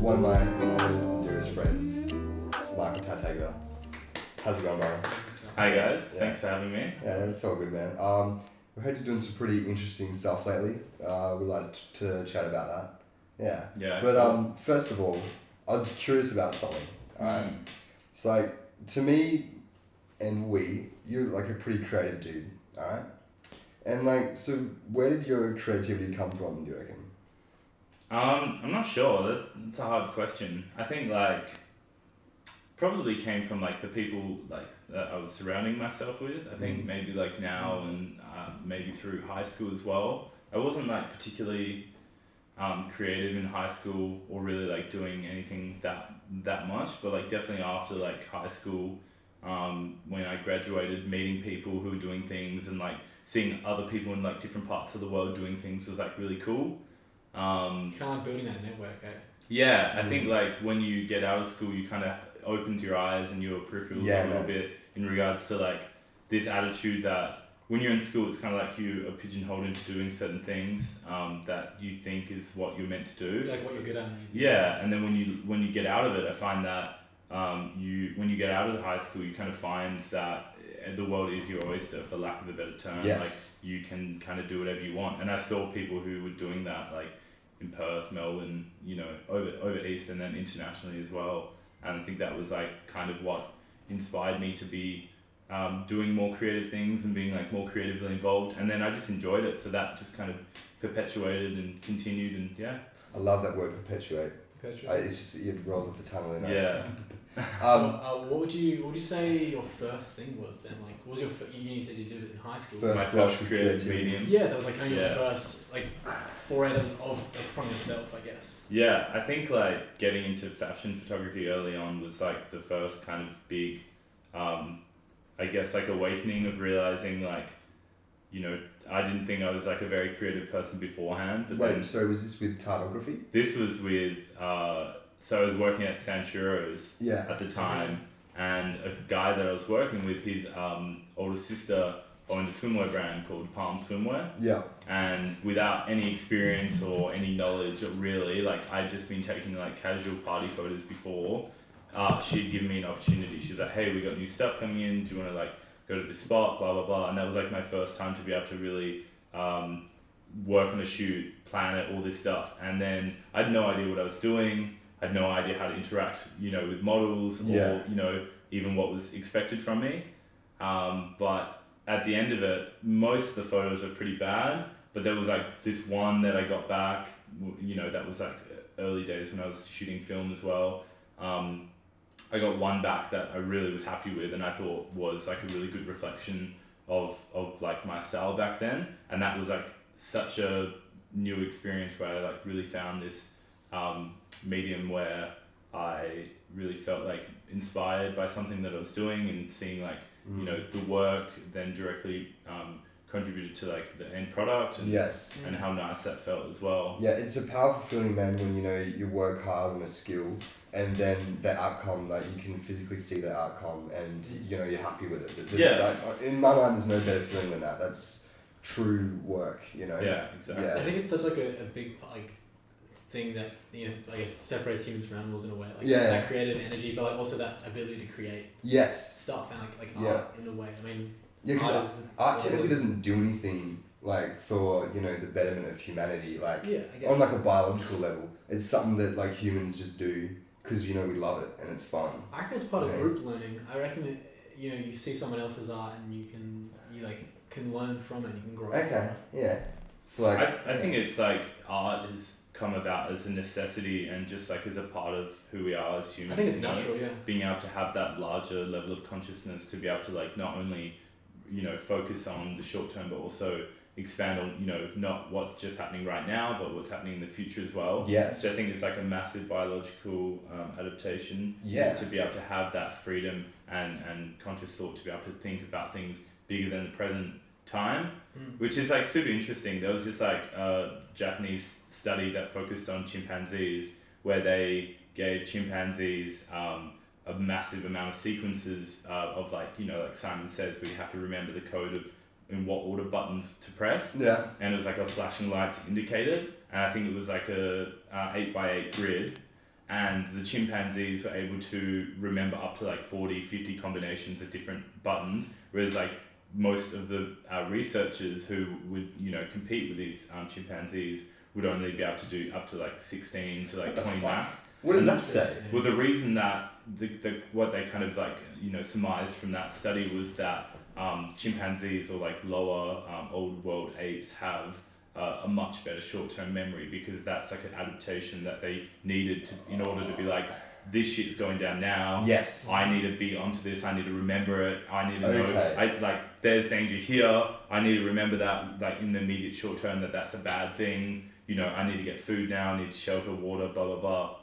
one of my oldest and dearest friends, Michael Tatega. How's it going, brother? Hi guys, thanks for having me. Yeah, it's all good, man. We heard you're doing some pretty interesting stuff lately. We'd like to chat about that. Yeah. But first of all, I was curious about something. Alright. So like to me and you're like a pretty creative dude, alright? And like, so where did your creativity come from, do you reckon? I'm not sure. That's a hard question. I think like probably came from like the people like that I was surrounding myself with. I think maybe like now and maybe through high school as well. I wasn't like particularly creative in high school or really like doing anything that much, but like definitely after like high school, when I graduated, meeting people who were doing things and like seeing other people in like different parts of the world doing things was like really cool. Kind of like building that network, eh? Yeah, I think like when you get out of school, you kind of opened your eyes and your peripherals a little bit in regards to like this attitude that when you're in school, it's kind of like you are pigeonholed into doing certain things that you think is what you're meant to do. Like what you're good at. Maybe. Yeah, and then when you get out of it, I find that when you get out of high school, you kind of find that the world is your oyster, for lack of a better term. Yes. Like you can kind of do whatever you want. And I saw people who were doing that, like in Perth, Melbourne, over east and then internationally as well. And I think that was like kind of what inspired me to be doing more creative things and being like more creatively involved. And then I just enjoyed it, so that just kind of perpetuated and continued. And yeah, I love that word, perpetuate. It's just, it rolls off the tongue really nice. Yeah. What would you say your first thing was then? Like, what was your you said you did it in high school? First my brush first with creative creativity. medium. Yeah, that was like kind of your first like foray of like from yourself, I guess. Yeah, I think like getting into fashion photography early on was like the first kind of big, I guess like awakening of realizing like, I didn't think I was like a very creative person beforehand. But Wait, so was this with Tartography? this was with, so I was working at Sanchuros Yeah. at the time, and a guy that I was working with, his older sister owned a swimwear brand called Palm Swimwear. Yeah. And without any experience or any knowledge, or really, like I'd just been taking like casual party photos before, she'd given me an opportunity. She was like, hey, we got new stuff coming in, do you want to like go to this spot, blah, blah, blah. And that was like my first time to be able to really work on a shoot, plan it, all this stuff. And then I had no idea what I was doing. I had no idea how to interact, with models or, even what was expected from me. But at the end of it, most of the photos were pretty bad, but there was like this one that I got back, that was like early days when I was shooting film as well. I got one back that I really was happy with and I thought was like a really good reflection of like my style back then. And that was like such a new experience where I like really found this medium where I really felt like inspired by something that I was doing and seeing like, the work then directly contributed to like the end product and, and how nice that felt as well. Yeah, it's a powerful feeling, man, when you work hard on a skill and then the outcome, like you can physically see the outcome and you're happy with it. Like, in my mind, there's no better feeling than that. That's true work, Yeah, exactly. Yeah. I think it's such like a big like thing that I guess separates humans from animals in a way. Like that creative energy, but like also that ability to create stuff and like art in a way. I mean, because art technically doesn't do anything like for the betterment of humanity. Like on like a biological level, it's something that like humans just do because we love it and it's fun. I reckon it's part of group learning. I reckon that you see someone else's art and you can learn from it. You can grow. Okay. From it. Yeah. So like I think it's like art has come about as a necessity and just like as a part of who we are as humans. I think it's natural, being able to have that larger level of consciousness to be able to like not only focus on the short term but also expand on not what's just happening right now but what's happening in the future as well. Yes. So I think it's like a massive biological adaptation to be able to have that freedom and conscious thought to be able to think about things bigger than the present time, which is like super interesting. There was this like Japanese study that focused on chimpanzees where they gave chimpanzees a massive amount of sequences of like Simon Says, where you have to remember the code of in what order buttons to press. Yeah. And it was like a flashing light to indicate it. And I think it was like a 8x8 grid. and the chimpanzees were able to remember up to like 40, 50 combinations of different buttons, whereas like most of the researchers who would, you know, compete with these chimpanzees would only be able to do up to like 16 to like 20 max. What does that say? Well, the reason that what they kind of like, you know, surmised from that study was that chimpanzees or like lower old world apes have a much better short-term memory, because that's like an adaptation that they needed to, in order to be like, this shit's going down now. Yes. I need to be onto this. I need to remember it. I need to know. There's danger here. I need to remember that, like in the immediate short term, that's a bad thing. You know, I need to get food now. I need shelter, water, blah blah blah.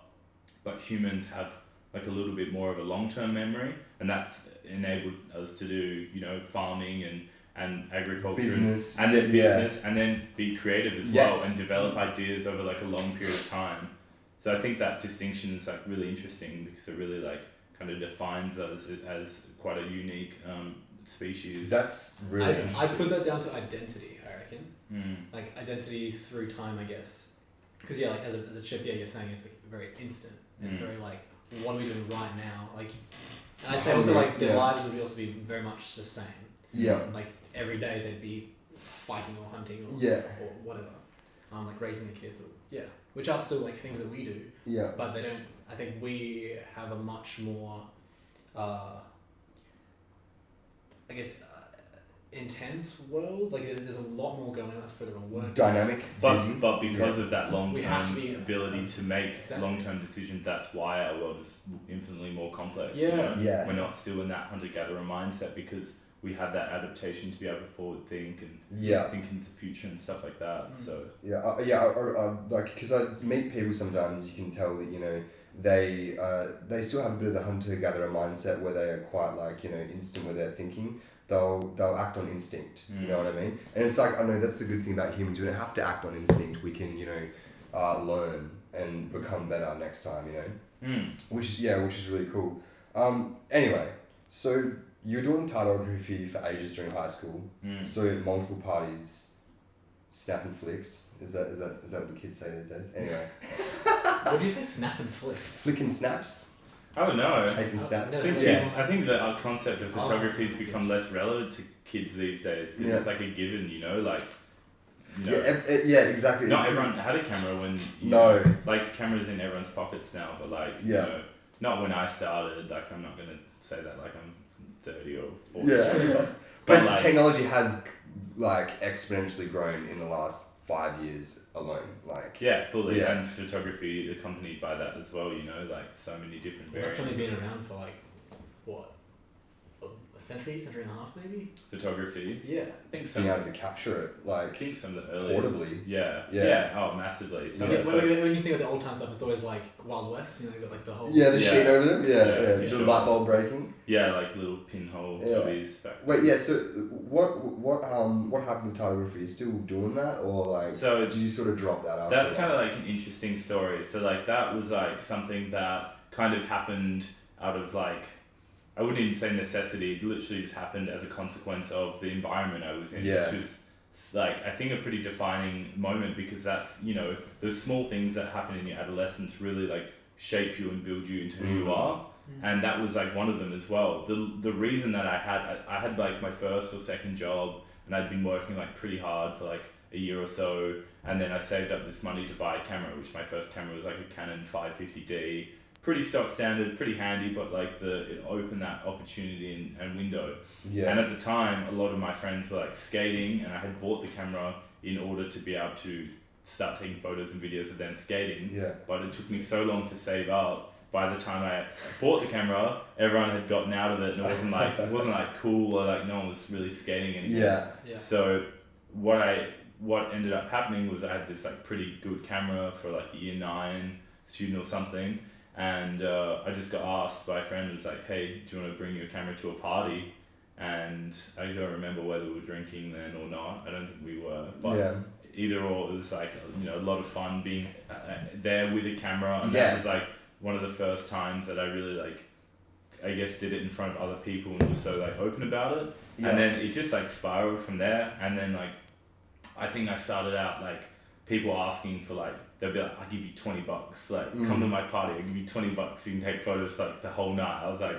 But humans have like a little bit more of a long-term memory, and that's enabled us to do, you know, farming and agriculture business and then business, and then be creative as well, and develop ideas over like a long period of time. So I think that distinction is like really interesting, because it really like kind of defines us as quite a unique species. That's really interesting. I'd put that down to identity, I reckon. Like identity through time, I guess. Because yeah, like as a chip, yeah, you're saying it's like very instant. It's very like, what are we doing right now? Like, and I'd say also like their lives would also be very much the same. Yeah. Like every day they'd be fighting or hunting or whatever. Like raising the kids, which are still like things that we do. Yeah. But they don't. I think we have a much more, I guess, intense world. Like there's a lot more going on. That's probably the wrong word. Dynamic. But because of that long term ability to make exactly. long term decisions, that's why our world is infinitely more complex. Yeah. You know? Yeah. We're not still in that hunter gatherer mindset, because we have that adaptation to be able to forward think and think into the future and stuff like that. So like, because I meet people sometimes, you can tell that, you know, they still have a bit of the hunter gatherer mindset, where they are quite like, you know, instant with their thinking. They'll act on instinct. You know what I mean? And it's like, I know that's the good thing about humans. We don't have to act on instinct. We can, you know, learn and become better next time. You know, which is really cool. Anyway, so you're doing typography for ages during high school. So multiple parties, snapping flicks. Is that what the kids say these days? Anyway. What do you say? Snap and flick. Flicking snaps. I don't know. Taking snaps. I think that our concept of photography has become less relevant to kids these days, because it's like a given, you know, like. You know, exactly. Not everyone had a camera when. Like cameras in everyone's pockets now, but like you know, not when I started. Like I'm not gonna say that like I'm 30 or 40. Yeah. But like, technology has like exponentially grown in the last 5 years alone. Like fully, and photography accompanied by that as well. You know, like so many different variants. That's only been around for like what, a century and a half maybe. Photography. Yeah, I think so. Being able to capture it, like, I think some of the earliest. Portably. Yeah. Oh, massively. When you think of the old time stuff, it's always like Wild West. You know, you've got like the whole. Yeah, the sheet over them. The sure. light bulb breaking. Yeah, like little pinhole jobbies back. Wait, so what happened with typography? Are you still doing that, or like? So did you sort of drop that after? That's kind of like an interesting story. So like that was like something that kind of happened out of like, I wouldn't even say necessity. It literally just happened as a consequence of the environment I was in, which was like, I think a pretty defining moment, because that's, you know, those small things that happen in your adolescence really like shape you and build you into who you are. And that was like one of them as well. The reason that I had like my first or second job, and I'd been working like pretty hard for like a year or so, and then I saved up this money to buy a camera, which my first camera was like a Canon 550D, pretty stock standard, pretty handy, but like it opened that opportunity and window. And at the time, a lot of my friends were like skating, and I had bought the camera in order to be able to start taking photos and videos of them skating. But it took me so long to save up. By the time I bought the camera, everyone had gotten out of it, and it wasn't like cool, or like no one was really skating anymore. So what ended up happening was I had this like pretty good camera for like a year 9 student or something, and I just got asked by a friend, who was like, hey, do you want to bring your camera to a party? And I don't remember whether we were drinking then or not. I don't think we were, but either or, it was like, you know, a lot of fun being there with a camera, and that was like one of the first times that I really like, I guess, did it in front of other people and was so like open about it. And then it just like spiraled from there. And then like, I think I started out like people asking for like, they'll be like, I'll give you $20, like come to my party, I'll give you $20, you can take photos for like the whole night. I was like,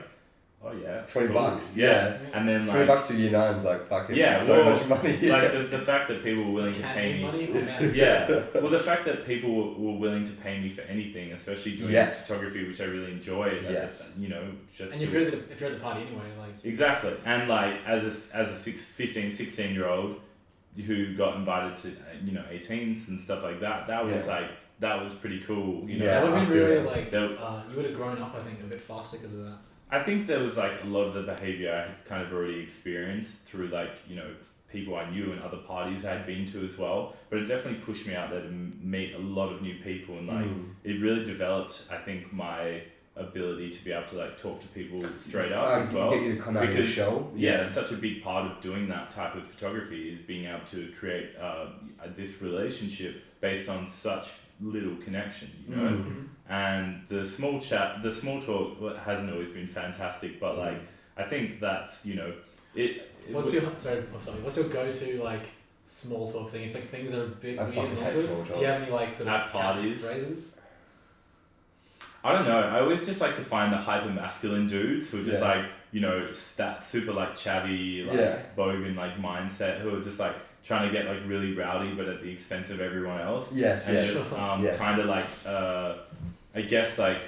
oh yeah, $20, yeah. yeah. And then $20 like, for year 9 is like fucking yeah, so well, much money. like the fact that people were willing to pay me. Money? Oh, man. Yeah, well, the fact that people were willing to pay me for anything, especially doing Yes. photography, which I really enjoy. Yes. You know, just And if you're at the party anyway, like exactly, and like as a 15, 16-year-old who got invited to 18s and stuff like that, that was Yeah. like that was pretty cool. You know, Yeah. that would I have been feel really that. like That- you would have grown up, I think, a bit faster because of that. I think there was like a lot of the behavior I had kind of already experienced through like people I knew and other parties I had been to as well, but it definitely pushed me out there to meet a lot of new people, and like it really developed, I think, my ability to be able to like talk to people straight up as well. Get you to come out of your Because, shell. yeah, it's such a big part of doing that type of photography is being able to create this relationship based on such little connection, you know. And the small talk hasn't always been fantastic, but like I think that's What's your go-to like small talk thing? If like things are a bit I weird fucking and hate awkward, small talk. do you have any like sort of At parties? phrases? I don't know. I always just like to find the hyper masculine dudes who are just Yeah. like that super like chavvy like Yeah. bogan like mindset who are just like trying to get like really rowdy but at the expense of everyone else. Yes, And yes. just Yes. kind of like I guess like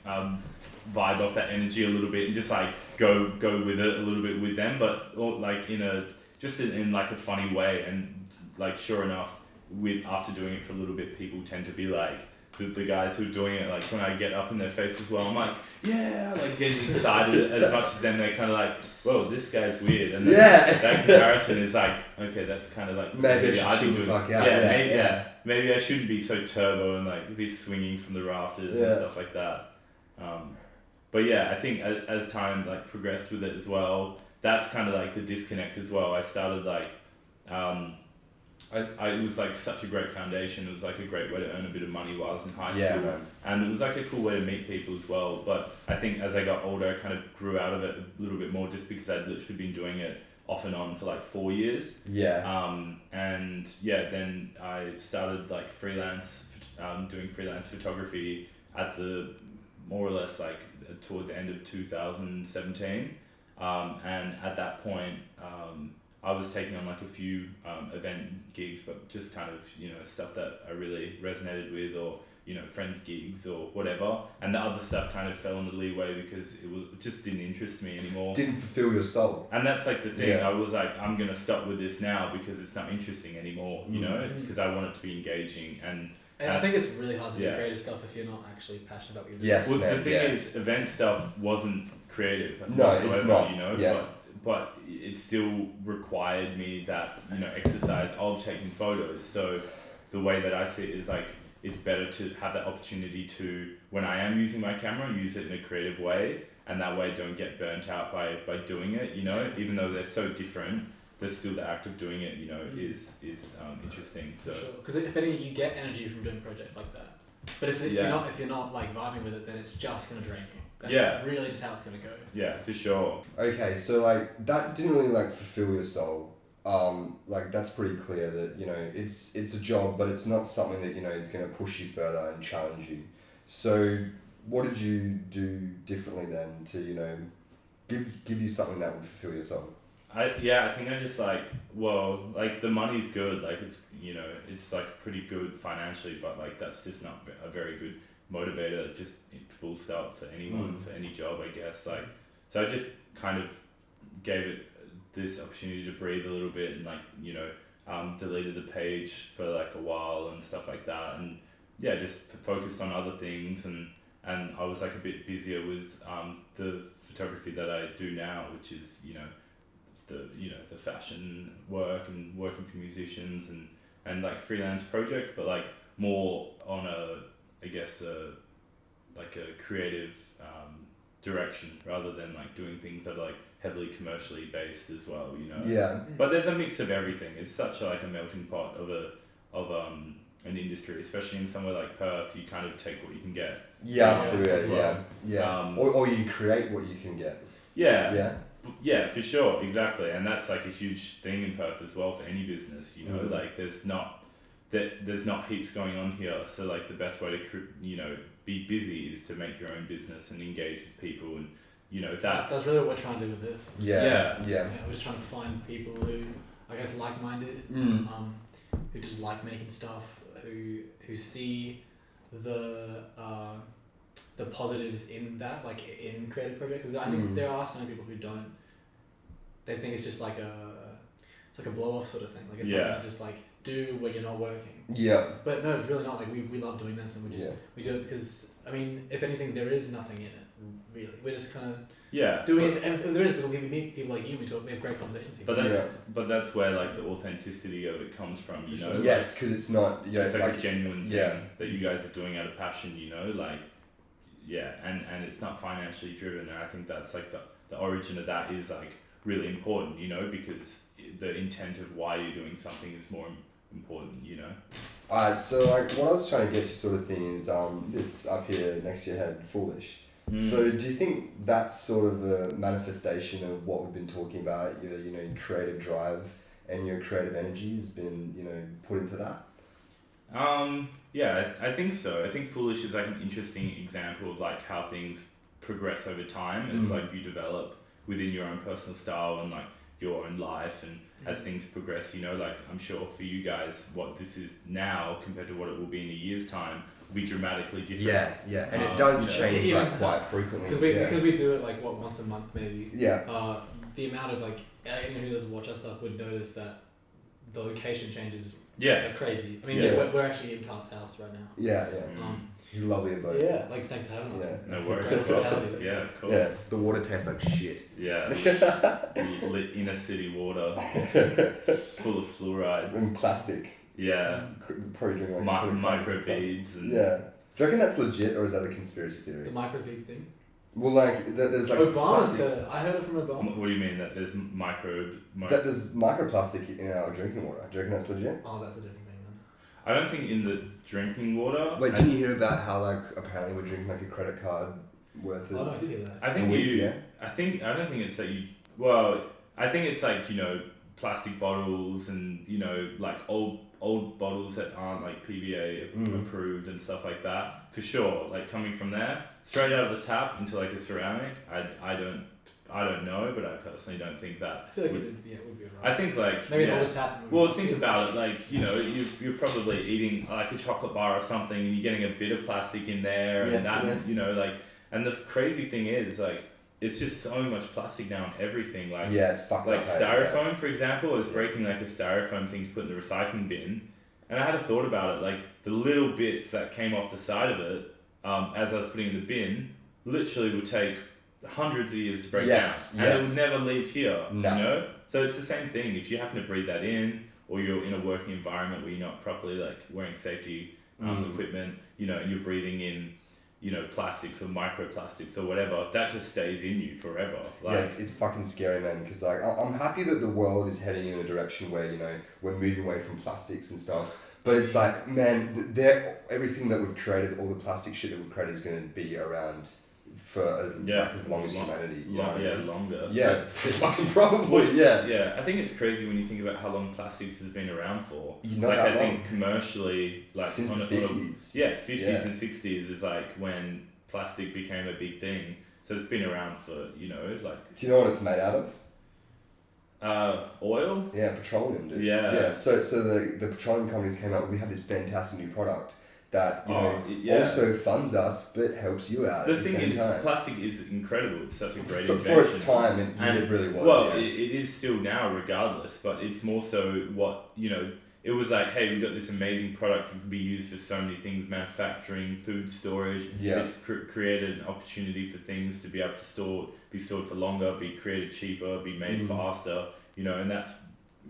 vibe off that energy a little bit and just like go with it a little bit with them, but like in like a funny way. And like sure enough, after doing it for a little bit, people tend to be like the guys who are doing it, like when I get up in their face as well, I'm like, yeah, like getting excited as much as them. They're kind of like, whoa, this guy's weird. And then Yeah. that comparison is like, okay, that's kind of like Maybe I should do chill the it. fuck out. Maybe I shouldn't be so turbo and like be swinging from the rafters and stuff like that. But yeah, I think as time like progressed with it as well, that's kind of like the disconnect as well. I started like, it was like such a great foundation. It was like a great way to earn a bit of money while I was in high Yeah, school. man. And it was like a cool way to meet people as well. But I think as I got older, I kind of grew out of it a little bit more just because I'd literally been doing it off and on for like 4 years. Yeah. And yeah, then I started like doing freelance photography at the more or less like toward the end of 2017. And at that point, I was taking on like a few event gigs, but just kind of, stuff that I really resonated with, or, friends' gigs or whatever. And the other stuff kind of fell on the leeway because it just didn't interest me anymore. Didn't fulfill your soul. And that's like the thing. Yeah. I was like, I'm going to stop with this now because it's not interesting anymore, because I want it to be engaging. And I think it's really hard to do Yeah. creative stuff if you're not actually passionate about what you're doing. Yes. well, the man, thing yeah. is, event stuff wasn't creative No, it's whatsoever, not. Yeah. but it still required me that, exercise of taking photos. So the way that I see it is like, it's better to have that opportunity to, when I am using my camera, use it in a creative way, and that way don't get burnt out by doing it, even though they're so different, there's still the act of doing it, is interesting. So For sure. Because if anything, you get energy from doing projects like that. But if Yeah. you're not like vibing with it, then it's just gonna drain you. That's Yeah. really just how it's gonna go. yeah, for sure. Okay, so like that didn't really like fulfill your soul. Like that's pretty clear that it's a job, but it's not something that is going to push you further and challenge you. So what did you do differently then to give you something that would fulfill your soul? I think I just the money's good, like it's like pretty good financially, but like that's just not a very good motivator, just full stop for anyone, for any job, I guess. Like, so I just kind of gave it this opportunity to breathe a little bit, and deleted the page for like a while and stuff like that, and just focused on other things, and I was like a bit busier with the photography that I do now, which is the fashion work and working for musicians and like freelance projects, but like more on a creative direction rather than like doing things that are like heavily commercially based as well, Yeah. But there's a mix of everything. It's such like a melting pot of an industry, especially in somewhere like Perth. You kind of take what you can get. Yeah, Yeah, for as real, well. yeah. Or you create what you can get. Yeah. Yeah. Yeah, for sure, exactly, and that's like a huge thing in Perth as well for any business. Like there's not that there's not heaps going on here. So like the best way to be busy is to make your own business and engage with people, and that's really what we're trying to do with this. Yeah. We're just trying to find people who, I guess, like-minded, who just like making stuff, who see the positives in that, like in creative projects. Because I think there are some people who don't. They think it's just like it's like a blow-off sort of thing. Like it's something to just like do when you're not working. Yeah. But no, it's really not. Like we love doing this, and we do it because, I mean, if anything, there is nothing in it. Really, we're just kind of doing it. And if there is, we meet people like you. We have great conversations. But that's where like the authenticity of it comes from. You know. Yes, because it's not. Yeah, it's like a genuine thing that you guys are doing out of passion. You know, like. Yeah, and it's not financially driven, and I think that's like the origin of that is like really important, you know, because the intent of why you're doing something is more important, you know. Alright, so like what I was trying to get to sort of thing is this up here next to your head, Foolish. So do you think that's sort of a manifestation of what we've been talking about, your creative drive and your creative energy has been, put into that? Yeah, I think so. I think Foolish is like an interesting example of like how things progress over time as like you develop within your own personal style and like your own life, and as things progress, like I'm sure for you guys what this is now compared to what it will be in a year's time will be dramatically different. Yeah, and it does change like quite frequently. Because we do it like once a month maybe. Yeah. The amount of like anyone who doesn't watch our stuff would notice that the location changes. Yeah. Crazy. I mean, we're actually in Tart's house right now. Yeah. He's lovely abode. Yeah, like thanks for having us. Yeah. No worries. Yeah, of course. Yeah, the water tastes like shit. Yeah. Lit inner city water, full of fluoride. And plastic. Yeah. Probably doing like microbeads and. Yeah. Do you reckon that's legit or is that a conspiracy theory? The microbead thing. Well, like there's like Obama said it. I heard it from Obama. What do you mean that there's that there's microplastic in our drinking water? Do you reckon that's legit? Oh, that's a different thing then. I don't think in the drinking water. Wait, didn't you hear about how like apparently we're drinking like a credit card worth of? Oh, no, I did hear that. I think I don't think it's that you. Well, I think it's like plastic bottles and like old bottles that aren't like PBA approved and stuff like that for sure. Like coming from there straight out of the tap into like a ceramic. I don't know, but I personally don't think that. I feel like it would be alright. I think like maybe an old tap. Well, think about it. Like you're probably eating like a chocolate bar or something, and you're getting a bit of plastic in there, and that like. And the crazy thing is like. It's just so much plastic now on everything. Like it's fucked like up. Like styrofoam, for example, I was breaking like a styrofoam thing to put in the recycling bin, and I had a thought about it. Like the little bits that came off the side of it, as I was putting in the bin, literally would take hundreds of years to break down, and it would never leave here. No. So it's the same thing. If you happen to breathe that in, or you're in a working environment where you're not properly like wearing safety equipment, and you're breathing in. Plastics or microplastics or whatever, that just stays in you forever. Like, it's fucking scary, man, because like I'm happy that the world is heading in a direction where we're moving away from plastics and stuff, but it's like, man, everything that we've created, all the plastic shit that we've created is going to be around for as long as humanity. Longer. Yeah, fucking probably. Yeah, I think it's crazy when you think about how long plastics has been around for. I think commercially, like since the 50s. 50s and 60s is like when plastic became a big thing. So it's been around for like. Do you know what it's made out of? Oil. Yeah, petroleum, dude. Yeah. So the petroleum companies came out. We have this fantastic new product. That also funds us, but helps you out at the same time. Plastic is incredible. It's such a great invention. For its time, it really was. Well, it is still now, regardless. But it's more so what It was like, hey, we've got this amazing product that can be used for so many things: manufacturing, food storage. Yeah. It's created an opportunity for things to be able to be stored for longer, be created cheaper, be made faster. And that's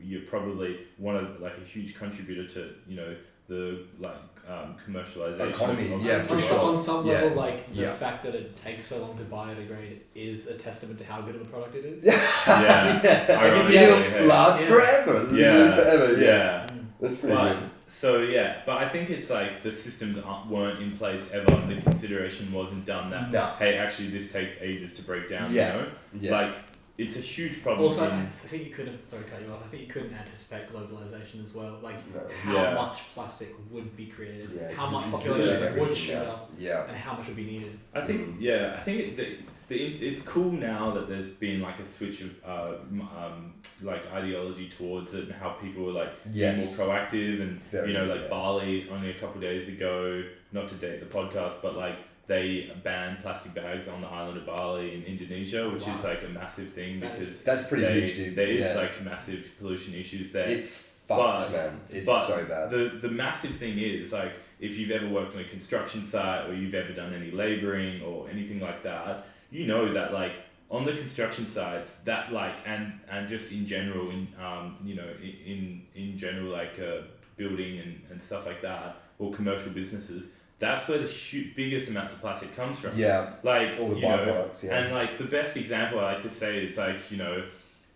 you're probably one of like a huge contributor to the commercialization economy. For sure. On some level, like the fact that it takes so long to biodegrade is a testament to how good of a product it is. It'll last forever. Forever. Yeah. That's pretty good. So but I think it's like the systems weren't in place ever, and the consideration wasn't done that hey, actually this takes ages to break down. Like it's a huge problem. Also, I think you couldn't. Sorry, to cut you off. I think you couldn't anticipate globalization as well. Like how Yeah. much plastic would be created, Yeah, how much it's population literally would everything shoot now. up, Yeah. and how much would be needed. I think it's cool now that there's been like a switch of like ideology towards it and how people are like Yes. being more proactive and Very, like yeah. Bali only a couple of days ago, not to date the podcast, but like they banned plastic bags on the island of Bali in Indonesia, which is like a massive thing That is- because That's pretty huge, dude. there is Yeah. like massive pollution issues there. It's fucked, But- man. It's but so bad. The massive thing is like if you've ever worked on a construction site or you've ever done any labouring or anything like that, you know that like on the construction sites that like and just in general in in general like building and stuff like that or commercial businesses, that's where the biggest amounts of plastic comes from. Yeah. Like All the you know, byproducts, yeah. and like the best example I like to say is like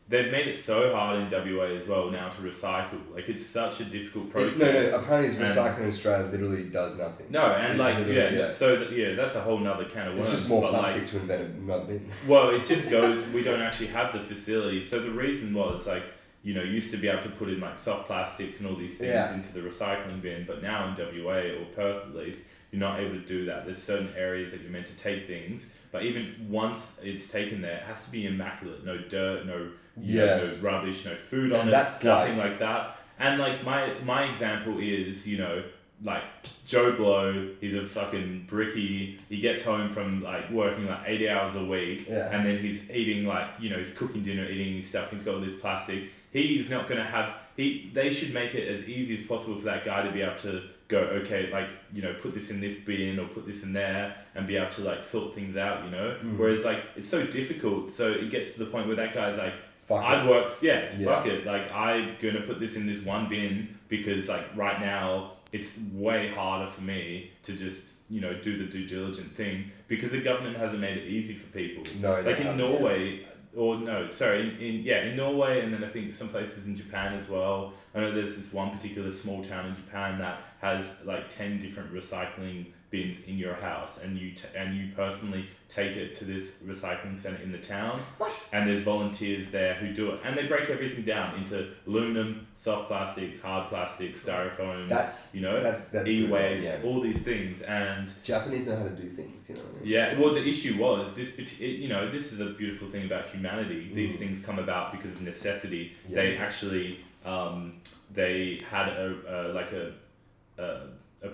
they've made it so hard in WA as well now to recycle. Like it's such a difficult process. No, apparently it's And- recycling in Australia literally does nothing. No, and like Literally, yeah, so that's a whole nother can of worms. It's just more but, plastic like, to invent another bin. well, it just goes. We don't actually have the facility. So the reason was like used to be able to put in like soft plastics and all these things Yeah. into the recycling bin, but now in WA or Perth at least, you're not able to do that. There's certain areas that you're meant to take things, but even once it's taken there, it has to be immaculate. No dirt, no Yes. no rubbish, no food on And it, that's nothing like that. And like my example is like Joe Blow, he's a fucking brickie. He gets home from like working like 80 hours a week, Yeah. and then he's eating like he's cooking dinner, eating his stuff. He's got all this plastic. He's not gonna have. They should make it as easy as possible for that guy to be able to go, okay, like put this in this bin or put this in there, and be able to like sort things out. Whereas like it's so difficult, so it gets to the point where that guy's like, Fuck I've it. worked, Yeah. fuck it. Like, I'm going to put this in this one bin because, like, right now, it's way harder for me to just, do the due diligent thing because the government hasn't made it easy for people. No, they Like, in haven't, Norway, or no, sorry, in Norway, and then I think some places in Japan as well. I know there's this one particular small town in Japan that has, like, 10 different recycling bins in your house, and you personally take it to this recycling center in the town. What? And there's volunteers there who do it, and they break everything down into aluminum, soft plastics, hard plastics, styrofoam. That's e-waste, good, yeah. all these things, and Japanese know how to do things, yeah. Well, the issue was this is a beautiful thing about humanity. These things come about because of necessity. Yes. They actually they had a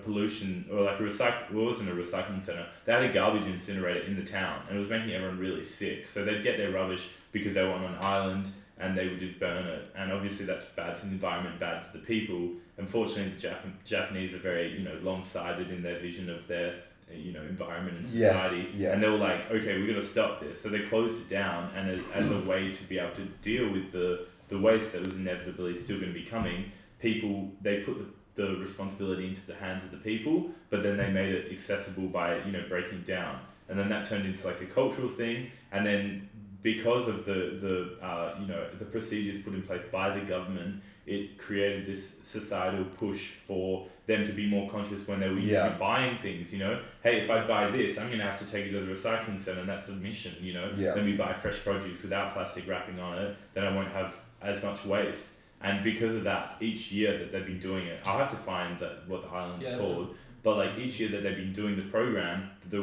pollution or like it wasn't a recycling center. They had a garbage incinerator in the town, and it was making everyone really sick. So they'd get their rubbish because they were on an island, and they would just burn it. And obviously that's bad for the environment, bad for the people. Unfortunately, the Japanese are very long-sighted in their vision of their environment and society. Yes, yeah. And they were like, okay, we got to stop this. So they closed it down, and as a way to be able to deal with the waste that was inevitably still going to be coming, they put the responsibility into the hands of the people, but then they made it accessible by breaking down, and then that turned into like a cultural thing, and then because of the procedures put in place by the government, it created this societal push for them to be more conscious when they were buying things. Hey, if I buy this, I'm gonna have to take it to the recycling center, and that's a mission. Let me buy fresh produce without plastic wrapping on it, then I won't have as much waste. And because of that, each year that they've been doing it, I'll have to find what the island's called. But like each year that they've been doing the program, the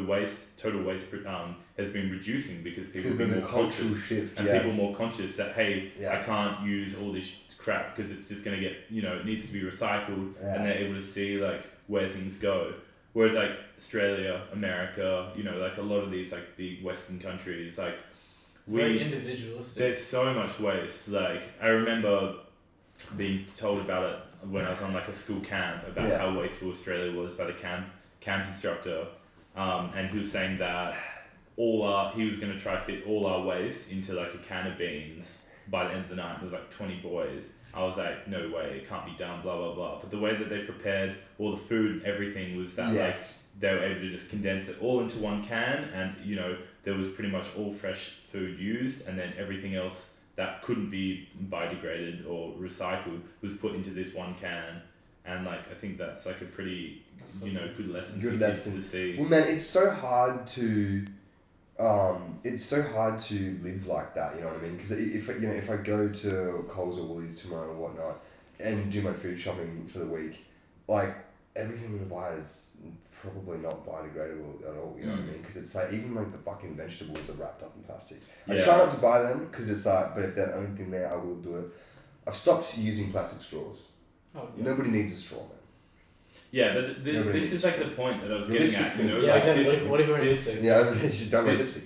total waste has been reducing because people Because there's are a more cultural conscious, shift, and people are more conscious that hey, I Yeah. can't use all this crap because it's just gonna get it needs to be recycled, Yeah. and they're able to see like where things go. Whereas like Australia, America, like a lot of these like big Western countries, like It's very individualistic. there's so much waste. Like I remember being told about it when I was on like a school camp about Yeah. how wasteful Australia was by the camp instructor, and he was saying that he was going to try fit all our waste into like a can of beans by the end of the night. There was like 20 boys. I was like, no way, it can't be done, blah blah blah. But the way that they prepared all the food and everything was that Yes. like they were able to just condense it all into one can, and there was pretty much all fresh food used, and then everything else that couldn't be biodegraded or recycled was put into this one can. And like I think that's like a pretty good lesson Good for kids lesson. to see. Well, man, it's so hard to it's so hard to live like that, you know what I mean? Because if I go to Coles or Woolies tomorrow or whatnot and do my food shopping for the week, like everything I'm gonna buy is probably not biodegradable at all, you know what I mean? Because it's like even like the fucking vegetables are wrapped up in plastic. I try not to buy them because it's like, but if they're the only thing there, I will do it. I've stopped using plastic straws. Oh, yeah. Nobody needs a straw, man. Yeah, but this is like the point that I was getting at. You know, Yeah, like exactly. this, What if we're in this, this? Yeah, you don't wear lipstick.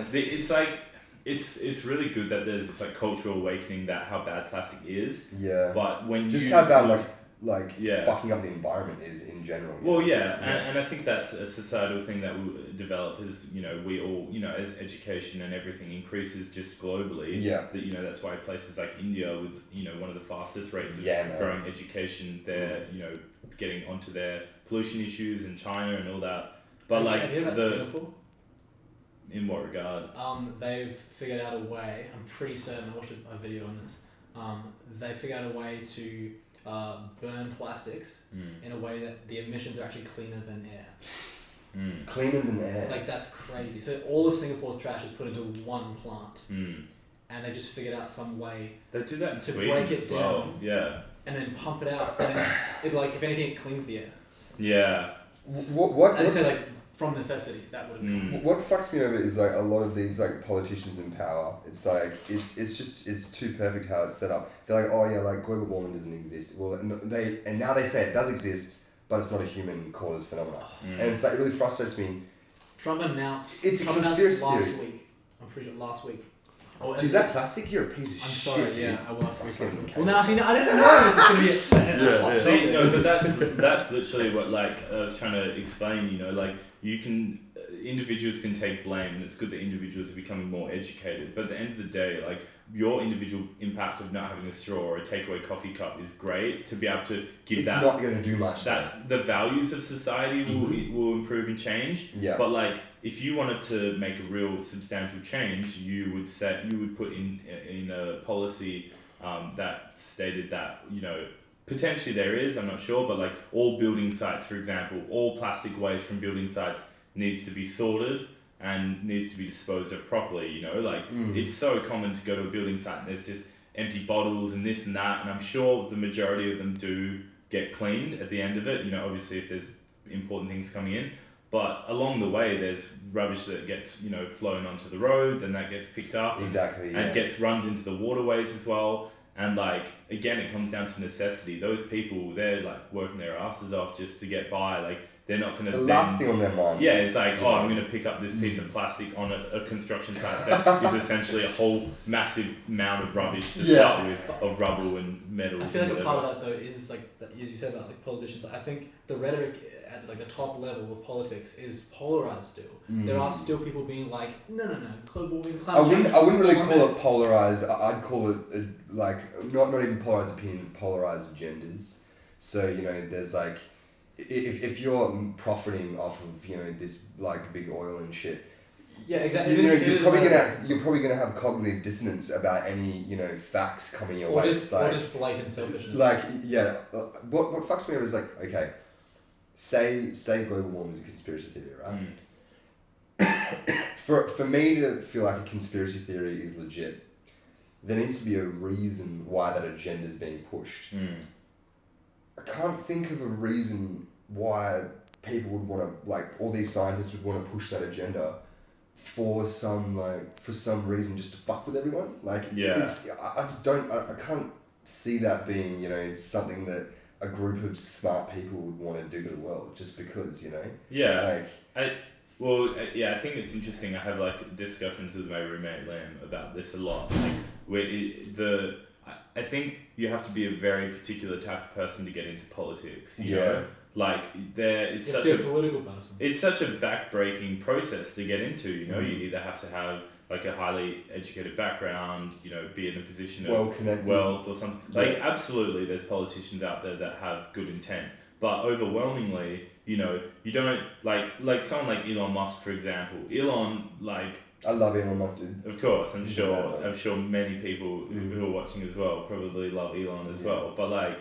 It's like it's really good that there's this like cultural awakening that how bad plastic is. Yeah. But when just you how bad yeah. fucking up the environment is in general. Well, yeah, and I think that's a societal thing that will develop as, you know, we all, you know, as education and everything increases just globally. Yeah. That, you know, that's why places like India with, you know, one of the fastest rates of man. growing education, they're, you know, getting onto their pollution issues in China and all that. But like have you heard about Singapore? In what regard? They've figured out a way, I'm pretty certain, I watched a video on this, they figured out a way to burn plastics in a way that the emissions are actually cleaner than air. Cleaner than air. Like, that's crazy. So all of Singapore's trash is put into one plant, and they just figured out some way they do that in to Sweden break it as well. down, Yeah. and then pump it out, and then it, like, if anything, it cleans the air. Yeah. What As I said, like, from necessity, that would have What fucks me over is like a lot of these like politicians in power. It's like it's too perfect how it's set up. They're like, oh yeah, like global warming doesn't exist. Well, now they say it does exist, but it's not a human caused phenomenon. And it's like it really frustrates me. Trump announced. It's a Trump conspiracy announced theory. last week. I'm pretty sure last week. Oh, Is that plastic? You're a piece of I'm shit. sorry. Dude. Yeah, I will have to Fucking recycle. Well, now see, I didn't know this was gonna be a hot See, topic. no, but that's literally what like I was trying to explain. You know, like you can individuals can take blame, and it's good that individuals are becoming more educated. But at the end of the day, like your individual impact of not having a straw or a takeaway coffee cup is great to be able to give It's that. not going to do much. That the values of society will improve and change. Yeah. But like, if you wanted to make a real substantial change, you would put in a policy that stated that, you know, potentially there is, I'm not sure, but like all building sites, for example, all plastic waste from building sites needs to be sorted and needs to be disposed of properly, you know, like it's so common to go to a building site and there's just empty bottles and this and that, and I'm sure the majority of them do get cleaned at the end of it, you know, obviously if there's important things coming in, but along the way there's rubbish that gets, you know, flown onto the road, then that gets picked up Exactly. Yeah. and runs into the waterways as well. And like, again, it comes down to necessity. Those people, they're like working their asses off just to get by. Like, they're not going to. The last thing on their mind. Yeah, is, it's like, you oh, know, I'm going to pick up this piece of plastic on a construction site that is essentially a whole massive mound of rubbish to start with, of rubble and metals. I feel like and a part whatever. of that though is like that, as you said about like politicians. I think the rhetoric at like the top level of politics is polarized still. There are still people being like, no, global warming, I climate change. wouldn't really call it polarized. I'd call it like not even polarized opinion, polarized agendas. So you know, there's like, if you're profiting off of, you know, this like big oil and shit, Yeah, exactly. you know, you're probably gonna have cognitive dissonance about any, you know, facts coming your or way. just blatant selfishness. Like yeah, what fucks me over is like, okay, say global warming is a conspiracy theory, right? For me to feel like a conspiracy theory is legit, there needs to be a reason why that agenda is being pushed. I can't think of a reason why people would want to, like, all these scientists would want to push that agenda for some reason just to fuck with everyone. Like, Yeah. I just don't, I can't see that being, you know, something that a group of smart people would want to do to the world just because, you know? Yeah. Like, I think it's interesting. I have like discussions with my roommate Liam about this a lot. Like, I think you have to be a very particular type of person to get into politics. You know? Like it's such a political person. It's such a backbreaking process to get into. You know, you either have to have like a highly educated background, you know, be in a position of wealth or something. Like, absolutely, there's politicians out there that have good intent, but overwhelmingly, you know, you don't like someone like Elon Musk, for example. Elon, like, I love Elon Musk, dude. of course, I'm sure many people who are watching as well probably love Elon as well. But like,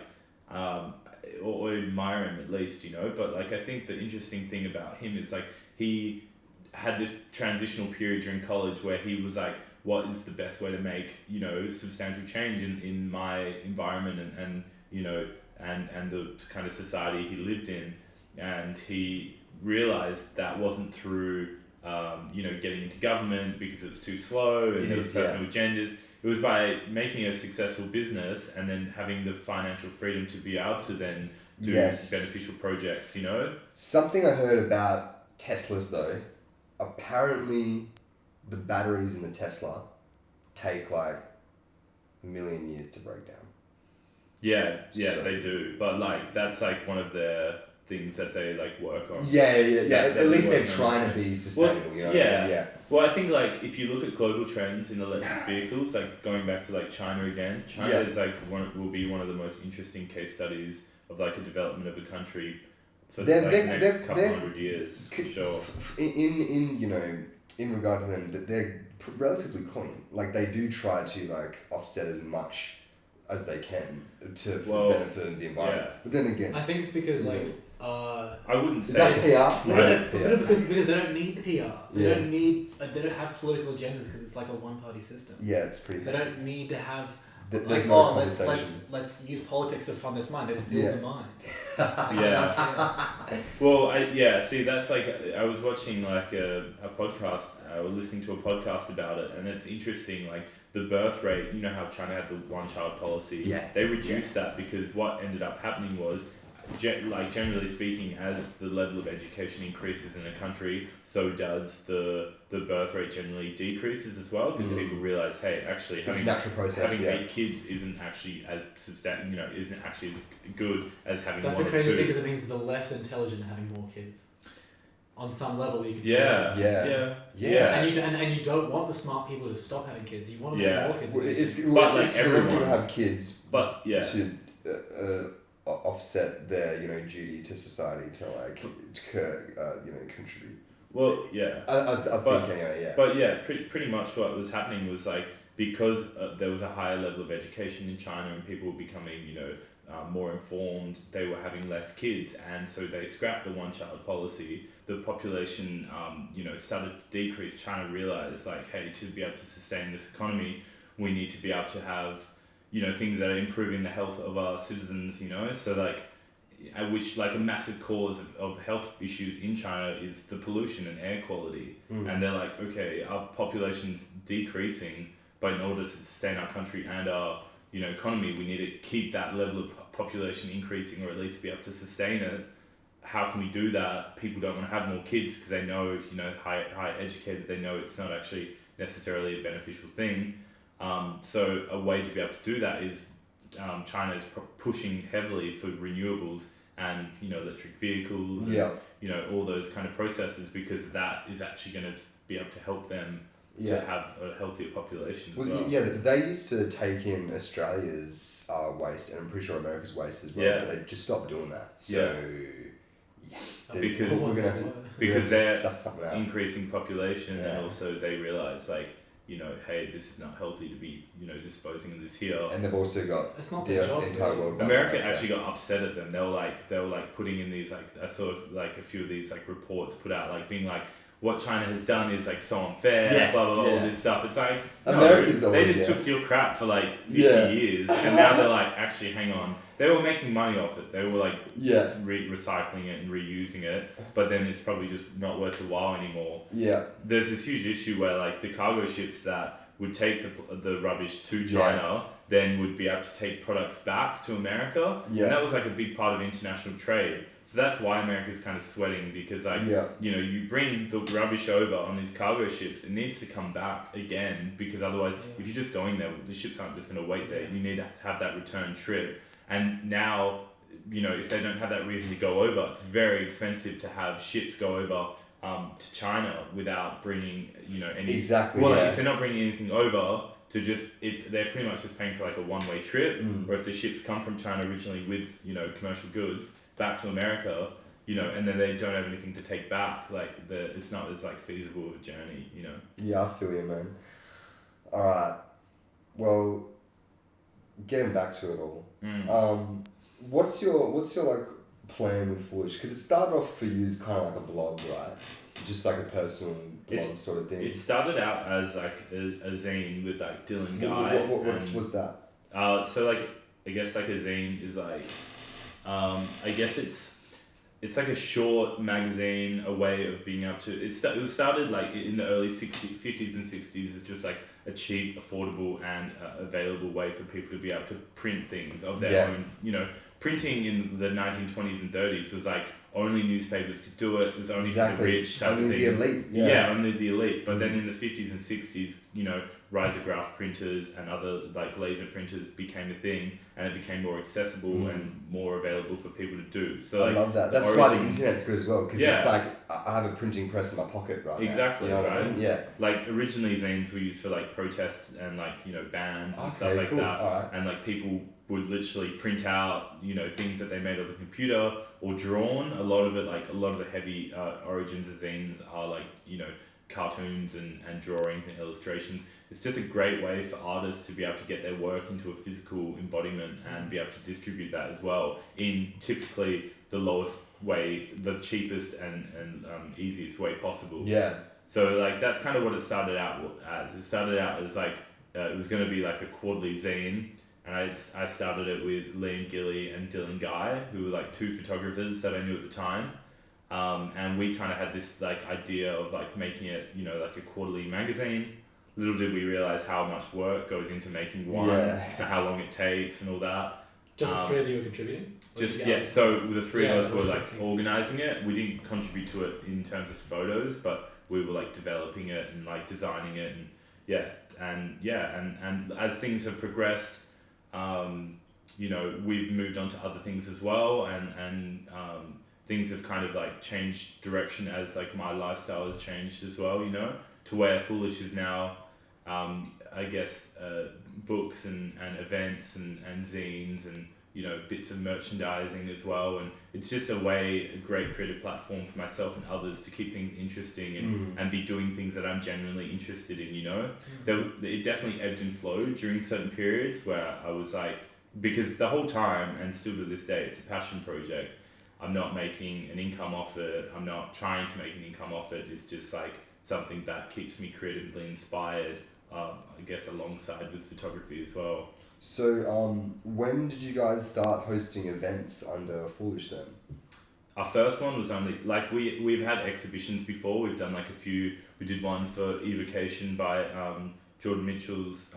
or admire him at least, you know. But like, I think the interesting thing about him is like he had this transitional period during college where he was like, what is the best way to make, you know, substantial change in my environment and you know, and the kind of society he lived in. And he realized that wasn't through, you know, getting into government because it was too slow and there was personal agendas. It was by making a successful business and then having the financial freedom to be able to then do beneficial projects, you know? Something I heard about Teslas though, apparently the batteries in the Tesla take like 1 million years to break down. Yeah, so, they do. But like that's like one of their things that they like work on. Yeah. At least they're trying to be sustainable, you know? Yeah. Well, I think like if you look at global trends in electric vehicles, like going back to like China again, China is like will be one of the most interesting case studies of like a development of a country for the next couple hundred years, for sure. In you know, in regard to them, they're relatively clean. Like they do try to like offset as much as they can to benefit of the environment. Yeah. But then again, I think it's because like I wouldn't is say that PR? No, it's because they don't need PR. They Yeah. don't need. They don't have political agendas because it's like a one-party system. Yeah, it's pretty. They don't need to have. There's like, no conversation. let's use politics to fund this mind. They just build the mind. Well, see, that's like I was watching like a podcast or listening to a podcast about it, and it's interesting. Like the birth rate, you know how China had the one-child policy. Yeah. They reduced that because what ended up happening was, like generally speaking, as the level of education increases in a country, so does the birth rate generally decreases as well, because people realize, hey, actually having 8 kids isn't actually as isn't actually as good as having That's one the or crazy two. thing, because it means the less intelligent having more kids. On some level, you can. Yeah. And you don't want the smart people to stop having kids. You want to make more kids. Well, it's But, like, just everyone- people have kids, But yeah. to offset their duty to society to like contribute. Well, yeah. I think anyway, yeah. But yeah, pretty much what was happening was like, because there was a higher level of education in China and people were becoming, more informed, they were having less kids, and so they scrapped the one-child policy. The population, started to decrease. China realized, like, hey, to be able to sustain this economy, we need to be able to have, things that are improving the health of our citizens, so like, which like a massive cause of health issues in China is the pollution and air quality. And they're like, okay, our population's decreasing, but in order to sustain our country and our economy, we need to keep that level of population increasing, or at least be able to sustain it. How can we do that? People don't want to have more kids because they know, high educated, they know it's not actually necessarily a beneficial thing. So a way to be able to do that is China is pushing heavily for renewables and electric vehicles and all those kind of processes, because that is actually going to be able to help them to have a healthier population as well. Yeah, they used to take in Australia's waste, and I'm pretty sure America's waste as well, but they just stopped doing that. So because we're gonna have to because suss something they're out. increasing population, and also they realize like, hey, this is not healthy to be, disposing of this here. And they've also got That's not the their job, entire really. world. America actually got upset at them. They were like putting in these, like, I saw like a few of these like reports put out, like being like, what China has done is like so unfair, blah blah blah, all this stuff. It's like, no, America's they always, just took your crap for like 50 Yeah. years, and now they're like, actually, hang on. They were making money off it. They were like recycling it and reusing it, but then it's probably just not worth the while anymore. Yeah. There's this huge issue where like the cargo ships that would take the rubbish to China then would be able to take products back to America. Yeah. And that was like a big part of international trade. So that's why America's kind of sweating, because like, you bring the rubbish over on these cargo ships, it needs to come back again, because otherwise if you're just going there, the ships aren't just going to wait there. You need to have that return trip. And now, if they don't have that reason to go over, it's very expensive to have ships go over to China without bringing, any... Exactly, Well, if they're not bringing anything over, they're pretty much just paying for like a one-way trip, or if the ships come from China originally with, commercial goods back to America, and then they don't have anything to take back, like it's not as like feasible of a journey, Yeah, I feel you, man. Alright. Well, getting back to it all. What's your like plan with Foolish? Because it started off for you as kind of like a blog, right? Just like a personal blog sort of thing. It started out as like a zine with like Dylan Guy. What's that? So like I guess like a zine is like, I guess it's like a short magazine, a way of being able to. It was started like in the early 50s and 60s as just like a cheap, affordable, and available way for people to be able to print things of their own. You know, printing in the 1920s and 30s was like only newspapers could do it. It was only for the rich type only of thing. The elite. Yeah, only the elite. But then in the 50s and 60s, you know, risograph printers and other like laser printers became a thing, and it became more accessible and more available for people to do. So I love that. That's why the internet's good as well, because it's like I have a printing press in my pocket right exactly, now. You know right? what I mean? Yeah. Like originally zines were used for like protests and like, you know, bands and stuff like that. Right. And like people would literally print out, you know, things that they made on the computer or drawn. A lot of the heavy origins of zines are like, you know, cartoons and drawings and illustrations. It's just a great way for artists to be able to get their work into a physical embodiment and be able to distribute that as well in typically the lowest way, the cheapest and easiest way possible. Yeah. So like that's kind of what it started out as. It started out as like it was going to be like a quarterly zine, and I started it with Liam Gilly and Dylan Guy, who were like two photographers that I knew at the time. And we kind of had this like idea of like making it, you know, like a quarterly magazine. Little did we realize how much work goes into making one, and how long it takes and all that. Just the three of you were contributing? So the three of us were like organizing it. We didn't contribute to it in terms of photos, but we were like developing it and like designing it and as things have progressed, you know, we've moved on to other things as well, and things have kind of like changed direction as like my lifestyle has changed as well, you know, to where Foolish is now, I guess, books and events and zines and, you know, bits of merchandising as well. And it's just a great creative platform for myself and others to keep things interesting and be doing things that I'm genuinely interested in, you know. It definitely ebbed and flowed during certain periods where I was like, because the whole time, and still to this day, it's a passion project. I'm not making an income off it. I'm not trying to make an income off it. It's just like something that keeps me creatively inspired, I guess, alongside with photography as well. So, when did you guys start hosting events under Foolish then? Our first one was only, like, we've had exhibitions before. We've done like a few. We did one for Evocation by Jordan Mitchell's,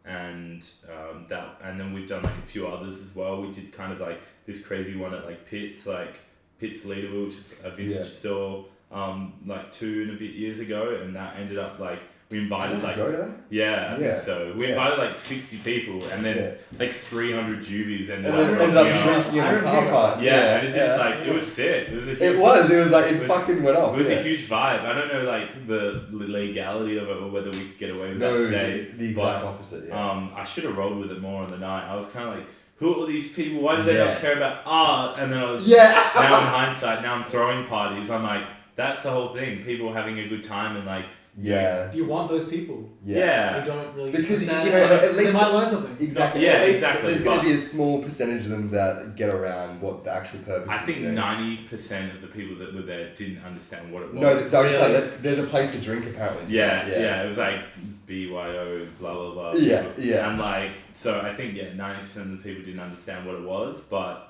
and then we've done like a few others as well. We did kind of like this crazy one at like Pitt's Leaderville, which is a vintage store, like 2 and a bit years ago, and that ended up like we invited like go to that? I think so. We invited like 60 people, and then like 300 juvies ended up drinking in a car park. And it just like it was sick. It was a huge, it was like it fucking went off. It was a huge vibe. I don't know like the legality of it or whether we could get away with that today. The exact opposite. Yeah. I should have rolled with it more on the night. I was kind of like, who are all these people? Why do they not care about art? And then I was now in hindsight, now I'm throwing parties. I'm like, that's the whole thing. People having a good time and like. You want those people. You don't really, because you know at least they might learn something. Exactly. There's going to be a small percentage of them that get around what the actual purpose is. I think 90% of the people that were there didn't understand what it was. No, they were just like, there's a place to drink apparently. It was like BYO blah blah blah. And like, so I think 90% of the people didn't understand what it was, but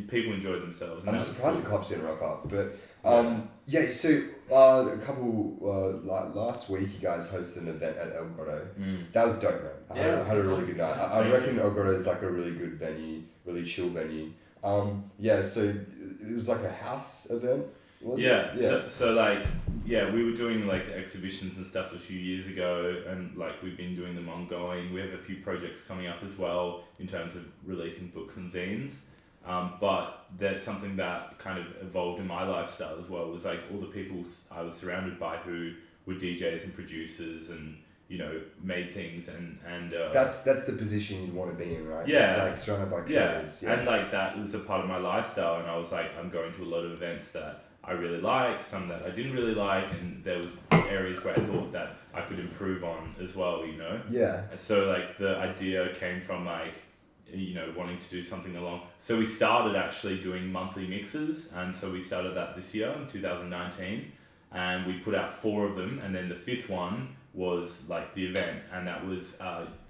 people enjoyed themselves. And I'm surprised the cops didn't rock up, but. So a couple like last week you guys hosted an event at El Grotto. That was dope, man. I had a really good night. I reckon El Grotto is like a really good venue, really chill venue. So it was like a house event. We were doing like the exhibitions and stuff a few years ago, and like we've been doing them ongoing. We have a few projects coming up as well in terms of releasing books and zines. But that's something that kind of evolved in my lifestyle as well, was like all the people I was surrounded by who were DJs and producers and, you know, made things and that's the position you'd want to be in, right? Yeah. Just like surrounded by creatives. And like that was a part of my lifestyle, and I was like, I'm going to a lot of events that I really like, some that I didn't really like, and there was areas where I thought that I could improve on as well, you know? Yeah. So like the idea came from like, wanting to do something along. So we started actually doing monthly mixes, and so we started that this year in 2019, and we put out 4 of them, and then the 5th one was like the event, and that was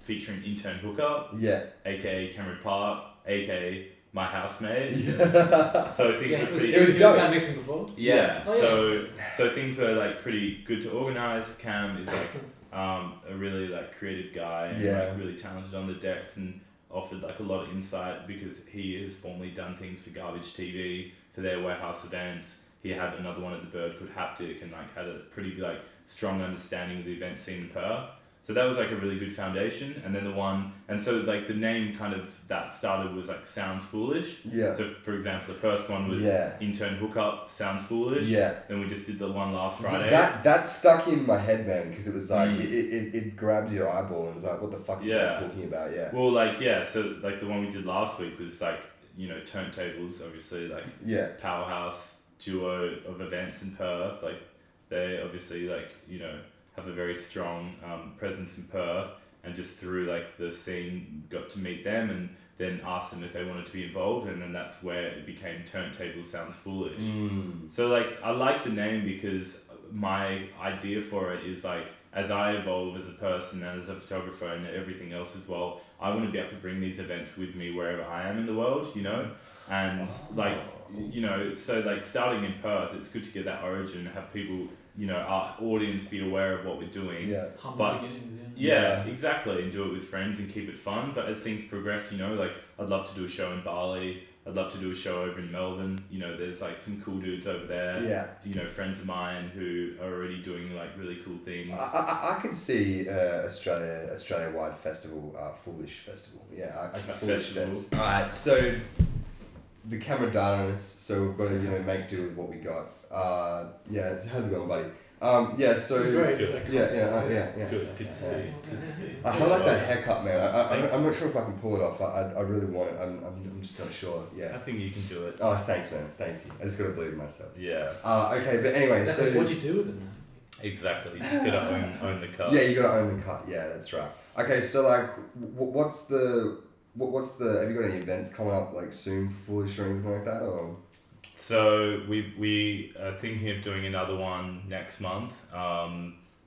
featuring Intern Hookup, Yeah. aka Cameron Park, aka my housemate. Yeah. So things were pretty. It was you dope. kind of mixing before. Yeah. Oh, yeah. So things were like pretty good to organize. Cam is like a really like creative guy and Yeah. like really talented on the decks, and offered like a lot of insight because he has formerly done things for Garbage TV for their warehouse events. He had another one at the Bird called Haptic, and like had a pretty like strong understanding of the event scene in Perth. So that was like a really good foundation. And then so like the name kind of that started was like Sounds Foolish. Yeah. So for example, the first one was Intern Hookup, Sounds Foolish. Yeah. Then we just did the one last Friday. That stuck in my head, man, because it was like it grabs your eyeball and it's like, what the fuck is that talking about? Yeah. Well, so like the one we did last week was like, turntables, obviously, like powerhouse duo of events in Perth. Like they obviously like, have a very strong presence in Perth, and just through like the scene got to meet them and then asked them if they wanted to be involved, and then that's where it became Turntables Sounds Foolish. So like I like the name because my idea for it is like, as I evolve as a person and as a photographer and everything else as well, I want to be able to bring these events with me wherever I am in the world, and so like starting in Perth, it's good to get that origin, have people, our audience be aware of what we're doing. Yeah. Humble beginnings. Yeah, exactly, and do it with friends and keep it fun. But as things progress, like I'd love to do a show in Bali. I'd love to do a show over in Melbourne. There's like some cool dudes over there. Yeah. Friends of mine who are already doing like really cool things. I could see Australia-wide festival, Foolish Festival. Yeah, Foolish Fest. Alright, so the camera data on us, so we've got to make do with what we got. How's it going, buddy? So It's very good. yeah. Good to see. Good to see. I like that haircut, man. I'm not sure if I can pull it off. I really want it. I'm just not sure. Yeah. I think you can do it. Oh, thanks, man. Thanks. I just gotta believe in myself. Yeah. Okay, but anyway, That's so what you do with it, man. Exactly. You just gotta own the cut. yeah, you gotta own the cut. Yeah, that's right. Okay, so like, what's the have you got any events coming up like soon for Foolish or anything like that, or? So we are thinking of doing another one next month,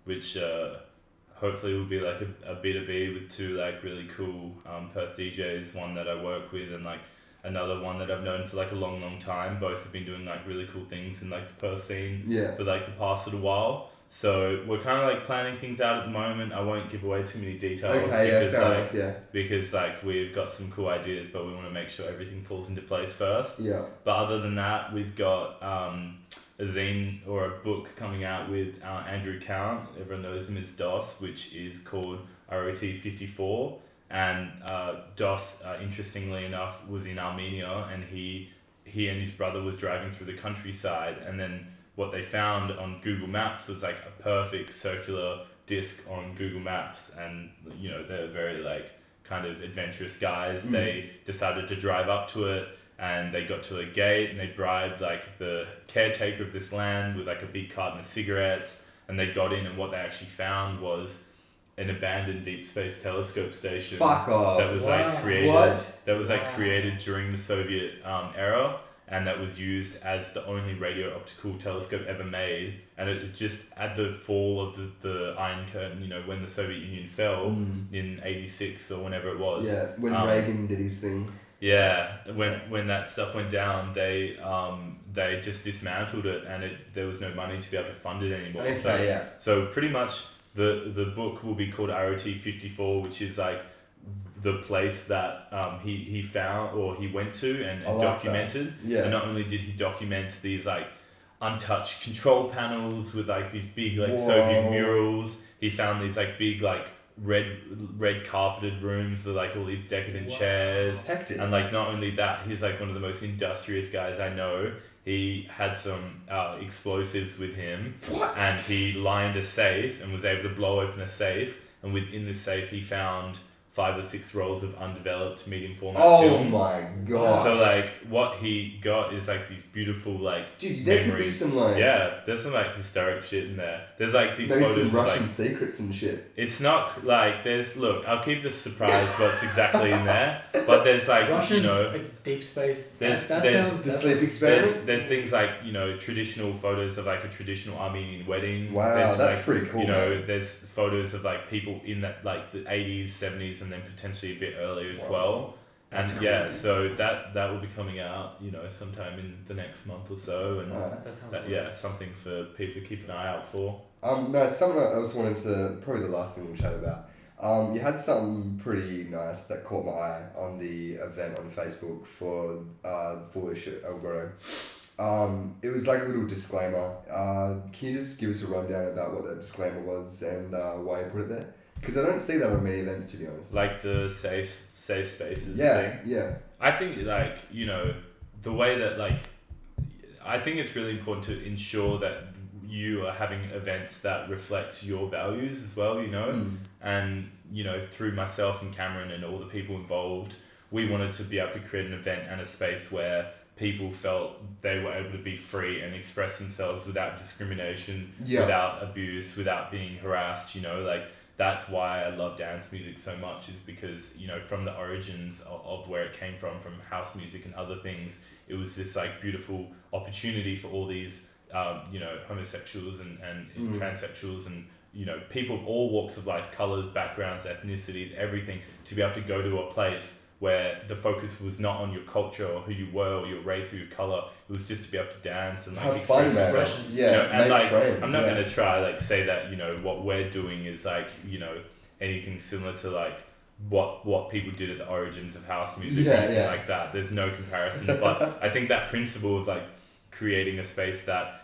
which hopefully will be like a B2B with 2 like really cool Perth DJs, one that I work with and like another one that I've known for like a long time. Both have been doing like really cool things in like the Perth scene for like the past little while. So we're kind of like planning things out at the moment. I won't give away too many details because like we've got some cool ideas, but we want to make sure everything falls into place first. Yeah. But other than that, we've got a zine or a book coming out with Andrew Count. Everyone knows him as DOS, which is called ROT 54. And DOS, interestingly enough, was in Armenia, and he and his brother was driving through the countryside, and then what they found on Google Maps was like a perfect circular disc on Google Maps, and they're very like kind of adventurous guys. They decided to drive up to it, and they got to a gate, and they bribed like the caretaker of this land with like a big carton of cigarettes, and they got in, and what they actually found was an abandoned deep space telescope station. Fuck off. That was like created during the Soviet era. And that was used as the only radio optical telescope ever made. And it just at the fall of the Iron Curtain, when the Soviet Union fell in 86 or whenever it was. Yeah, when Reagan did his thing. Yeah, when that stuff went down, they just dismantled it, and there was no money to be able to fund it anymore. Okay, So pretty much the book will be called ROT 54, which is like the place that he found or he went to and documented. Yeah. And not only did he document these like untouched control panels with like these big like Soviet murals, he found these like big like red carpeted rooms with like all these decadent chairs. Hectic. And like not only that, he's like one of the most industrious guys I know. He had some explosives with him. What? And he lined a safe and was able to blow open a safe, and within the safe he found 5 or 6 rolls of undeveloped medium format Oh film. my god. So like what he got is like these beautiful like Dude, there could be memories. some like there's some like historic shit in there. There's like these maybe photos some of Russian like, secrets and shit. it's not like there's I'll keep this surprise what's exactly in there, but there's like Russian, you know like deep space. there's- that there's sounds The sleep experiment. there's things like you know traditional photos of like a traditional Armenian wedding. Wow, There's, that's like, pretty cool. you know, man. there's photos of like people in that like the 80s, 70s, and then potentially a bit earlier as Wow. well. And That's yeah, cool. so that will be coming out, you know, sometime in the next month or so, and Alright. That sounds that, yeah, something for people to keep an eye out for. No, something I also wanted to, probably the last thing we'll chat about. You had something pretty nice that caught my eye on the event on Facebook for Foolish El Grotto. It was like a little disclaimer. Can you just give us a rundown about what that disclaimer was and why you put it there? Because I don't see that on many events, to be honest. Like the safe spaces thing. Yeah. I think like, you know, the way that like, I think it's really important to ensure that you are having events that reflect your values as well, you know? Mm. And, you know, through myself and Cameron and all the people involved, we wanted to be able to create an event and a space where people felt they were able to be free and express themselves without discrimination, Yeah. without abuse, without being harassed, you know, like that's why I love dance music so much, is because, you know, from the origins of where it came from house music and other things, it was this like beautiful opportunity for all these you know, homosexuals and transsexuals and, you know, people of all walks of life, colours, backgrounds, ethnicities, everything, to be able to go to a place where the focus was not on your culture or who you were or your race or your colour. It was just to be able to dance and like Have fun, express man. yourself. Yeah, You know, and make like friends. I'm not yeah. gonna try like say that, you know, what we're doing is like, you know, anything similar to like what people did at the origins of house music or anything like that. There's no comparison. But I think that principle of like creating a space that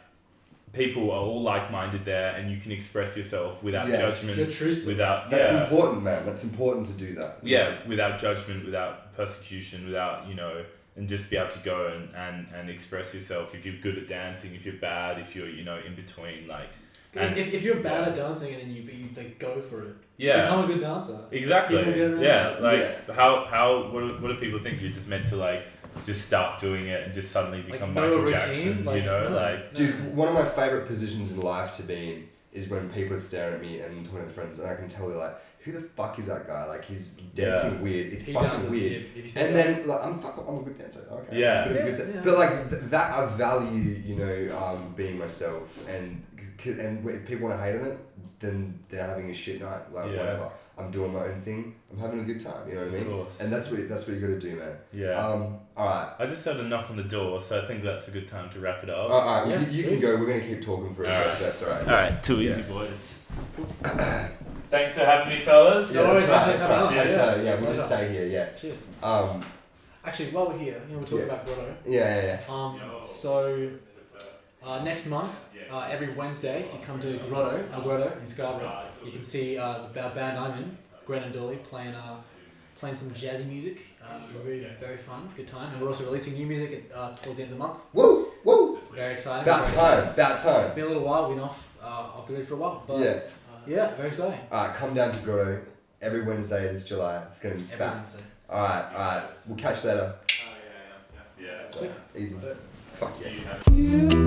people are all like-minded there and you can express yourself without Yes. judgment, The truth. without That's important, man. That's important to do that. without judgment, without persecution, without, you know, and just be able to go and express yourself. If you're good at dancing, if you're bad, if you're, you know, in between, like, and If you're bad at dancing and then you like go for it, yeah, become a good dancer. exactly, People get around yeah, it. like how what do people think? You're just meant to like just start doing it and just suddenly become no Michael routine, Jackson, like, you know, no. like Dude, one of my favourite positions in life to be in is when people are staring at me and talking to friends and I can tell they're like, who the fuck is that guy? Like, he's dancing weird. It's He fucking dances weird. if you stay And back. then, like, I'm a good dancer. Okay. Yeah. I'm a good Yeah, dancer. yeah. But, like, that I value, you know, being myself. And if people want to hate on it, then they're having a shit night. Like, Yeah. whatever. I'm doing my own thing. I'm having a good time. You know what I mean? Of course. And that's what you got to do, man. yeah. Alright. I just had a knock on the door, so I think that's a good time to wrap it up. Alright, Yeah, you can sweet. go. We're going to keep talking for a bit. Alright. That's alright. Alright, too easy, Yeah. boys. Thanks for having me, fellas. No worries, man. That's Thanks right. for having us. So, yeah, we'll Pleasure. just stay here, yeah. Cheers. Um, Actually, while we're here, you know, we're talking Yeah. about Grotto. yeah. So next month, every Wednesday, if you come to Grotto in Scarborough, you can see our band I'm in, Gwen and Dolly, playing some jazzy music. Really very fun, good time. And we're also releasing new music towards the end of the month. Woo! Woo! Very exciting. About very time. exciting. About It's time. been a little while. We've been off the grid for a while, but Yeah. yeah, very exciting. Alright, come down to Grotto every Wednesday this July. It's going to be Every fat. Wednesday. Alright. We'll catch you later. Yeah. Sweet. Easy. Do it. Fuck yeah. You have-